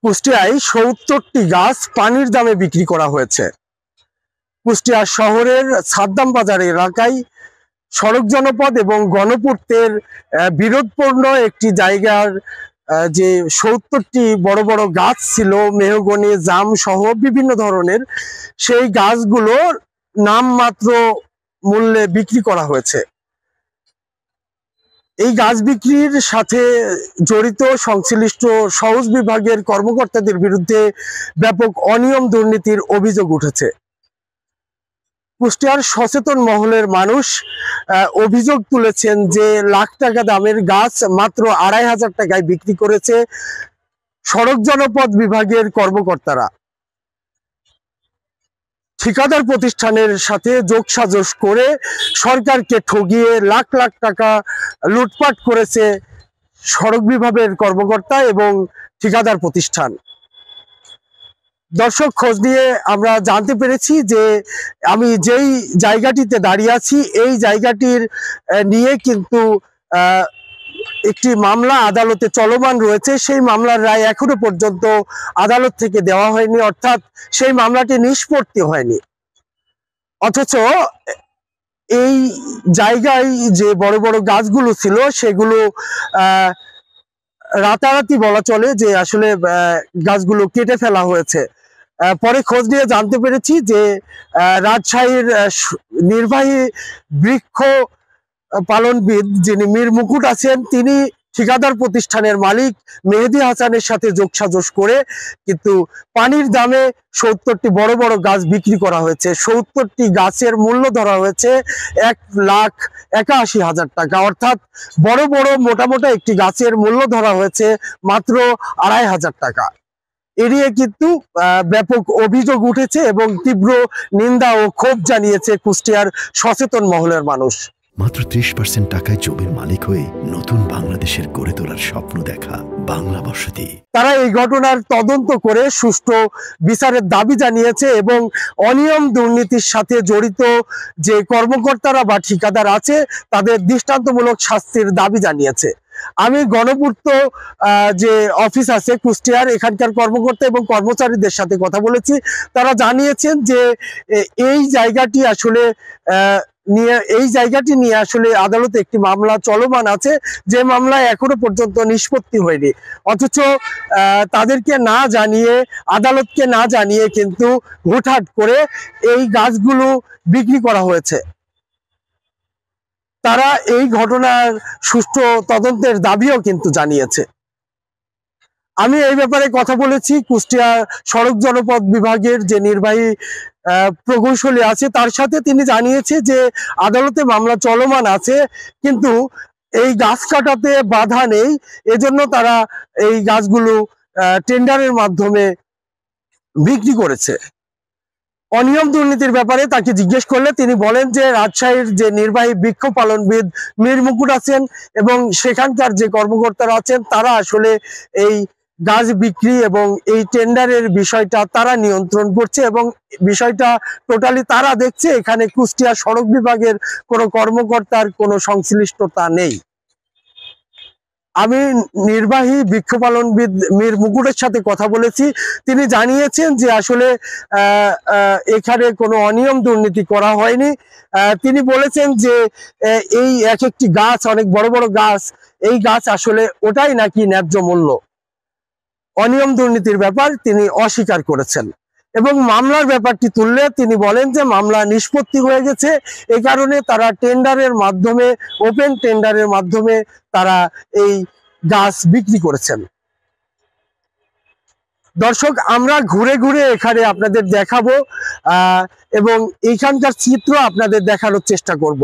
কুষ্টিয়ায় ৭০টি গাছ পানির দামে বিক্রি করা হয়েছে। কুষ্টিয়া শহরের সাদ্দাম বাজার এলাকায় সড়ক জনপদ এবং গণপূর্তের বিরোধপূর্ণ একটি জায়গার যে ৭০টি বড় বড় গাছ ছিল, মেহগনি, জাম সহ বিভিন্ন ধরনের, সেই গাছগুলোর নামমাত্র মূল্যে বিক্রি করা হয়েছে। এই গাছ বিক্রির সাথে জড়িত সংশ্লিষ্ট সওজ বিভাগের কর্মকর্তাদের বিরুদ্ধে ব্যাপক অনিয়ম দুর্নীতির অভিযোগ উঠেছে। কুষ্টিয়ার সচেতন মহলের মানুষ অভিযোগ তুলেছেন যে লাখ টাকা দামের গাছ মাত্র ২৫০০ টাকায় বিক্রি করেছে সড়ক জনপদ বিভাগের কর্মকর্তারা। ঠিকাদার প্রতিষ্ঠানের সাথে যোগসাজশ করে সরকারকে ঠগিয়ে লাখ লাখ টাকা লুটপাট করেছে সড়ক বিভাগের কর্মকর্তা এবং ঠিকাদার প্রতিষ্ঠান। দর্শক, খোঁজ নিয়ে আমরা জানতে পেরেছি যে আমি যেই জায়গাটিতে দাঁড়িয়ে আছি, এই জায়গাটির নিয়ে কিন্তু একটি মামলা আদালতে চলমান রয়েছে। সেই মামলার রায় এখনো পর্যন্ত আদালত থেকে দেওয়া হয়নি, অর্থাৎ সেই মামলাটি নিষ্পত্তি হয়নি। অথচ এই জায়গায় যে বড় বড় গাছগুলো ছিল সেগুলো রাতারাতি বলা চলে যে আসলে গাছগুলো কেটে ফেলা হয়েছে। পরে খোঁজ নিয়ে জানতে পেরেছি যে রাজশাহীর নির্বাহী বৃক্ষ পালনবিদ যিনি মীর মুকুট আছেন, তিনি ঠিকাদার প্রতিষ্ঠানের মালিক মেহেদি হাসানের সাথে যোগসাজশ করে কিন্তু পানির দামে ৭০টি বড় বড় গাছ বিক্রি করা হয়েছে। ৭০টি গাছের মূল্য ধরা হয়েছে ১,৮১,০০০ টাকা, অর্থাৎ বড় বড় মোটামোটা একটি গাছের মূল্য ধরা হয়েছে মাত্র ২৫০০ টাকা। এড়িয়ে কিন্তু ব্যাপক অভিযোগ উঠেছে এবং তীব্র নিন্দা ও ক্ষোভ জানিয়েছে কুষ্টিয়ার সচেতন মহলের মানুষ। মাত্র ৩০% টাকায় জমির মালিক হয়ে নতুন বাংলাদেশের গড়ে তোলার স্বপ্ন দেখা বাংলা বসতি। তারা এই ঘটনার তদন্ত করে সুষ্ঠু বিচারের দাবি জানিয়েছে এবং অনিয়ম দুর্নীতির সাথে জড়িত যে কর্মকর্তারা বা ঠিকাদার আছে তাদের দৃষ্টান্তমূলক শাস্তির দাবি জানিয়েছে। আমি গণপূর্ত যে অফিস আছে কুষ্টিয়ার, এখানকার কর্মকর্তা এবং কর্মচারীদের সাথে কথা বলেছি। তারা জানিয়েছেন যে এই জায়গাটি নিয়ে আসলে আদালতে একটি মামলা চলমান আছে, যে মামলা এখনো পর্যন্ত নিষ্পত্তি হয়নি। অথচ তাদেরকে না জানিয়ে, আদালতকে না জানিয়ে কিন্তু হুটহাট করে এই গাছগুলো বিক্রি করা হয়েছে। তারা এই ঘটনার সুষ্ঠু তদন্তের দাবিও কিন্তু জানিয়েছে। আমি এই ব্যাপারে কথা বলেছি কুষ্টিয়া সড়ক জনপদ বিভাগের যে নির্বাহী প্রকৌশলী আছে তার সাথে। তিনি জানিয়েছে যে আদালতে মামলা চলমান আছে, কিন্তু এই গাছ কাটাতে বাধা নেই, এজন্য তারা এই গাছগুলো টেন্ডারের মাধ্যমে বিক্রি করেছে। অনিয়ম দুর্নীতির ব্যাপারে তাকে জিজ্ঞেস করলে তিনি বলেন যে রাজশাহীর যে নির্বাহী বৃক্ষ পালনবিদ মীর মুকুট আছেন এবং সেখানকার যে কর্মকর্তারা আছেন তারা আসলে এই গাছ বিক্রি এবং এই টেন্ডারের বিষয়টা তারা নিয়ন্ত্রণ করছে এবং বিষয়টা টোটালি তারা দেখছে। এখানে কুষ্টিয়া সড়ক বিভাগের কোনো কর্মকর্তার কোনো সংশ্লিষ্টতা নেই। আমি নির্বাহী বৃক্ষ পালনবিদ মীর মুকুটের সাথে কথা বলেছি। তিনি জানিয়েছেন যে আসলে এখানে কোনো অনিয়ম দুর্নীতি করা হয়নি। তিনি বলেছেন যে এই এক একটি গাছ, অনেক বড় বড় গাছ, এই গাছ আসলে ওটাই নাকি ন্যায্য মূল্য। অনিয়ম দুর্নীতির ব্যাপার তিনি অস্বীকার করেছেন এবং মামলার ব্যাপারটি তুললে তিনি বলেন যে মামলা নিষ্পত্তি হয়ে গেছে, এই কারণে তারা টেন্ডারের মাধ্যমে, ওপেন টেন্ডারের মাধ্যমে তারা এই গাছ বিক্রি করেছেন। দর্শক, আমরা ঘুরে ঘুরে এখানে আপনাদের দেখাবো এবং এইখানকার চিত্র আপনাদের দেখানোর চেষ্টা করব।